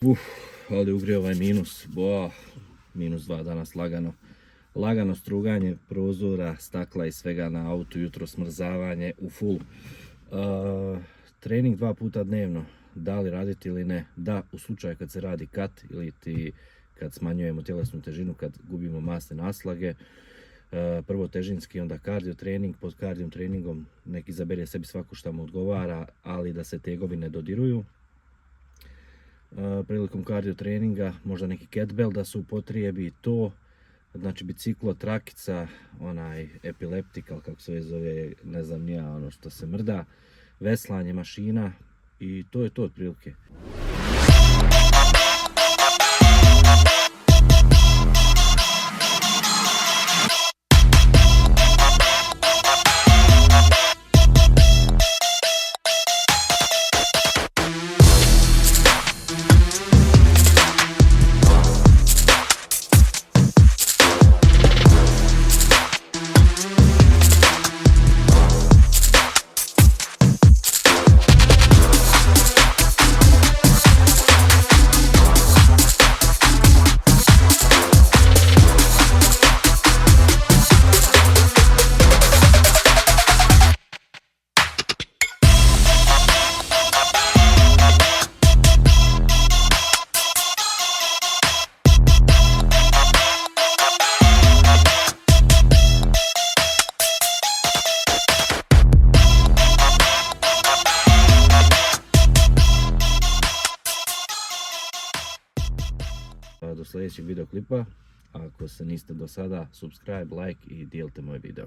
Uf, ali ugrio ovaj minus, -2 danas lagano. Lagano struganje prozora, stakla i svega na autu, jutro smrzavanje u full. Trening 2 puta dnevno, da li raditi ili ne? Da, u slučaju kad se radi kat ili kad smanjujemo tjelesnu težinu, kad gubimo masne naslage. Prvo težinski, onda kardio trening, pod kardio treningom nek izabere sebi svako što mu odgovara, ali da se tegovi ne dodiruju. Prilikom kardio treninga možda neki kettlebell da se upotrijebi to, znači biciklo, trakica, onaj epileptikal kako se zove, ne znam nija, ono što se mrda, veslanje, mašina i to je to otprilike. Do sljedećeg videoklipa. Ako se niste do sada, subscribe, like i dijelite moj video.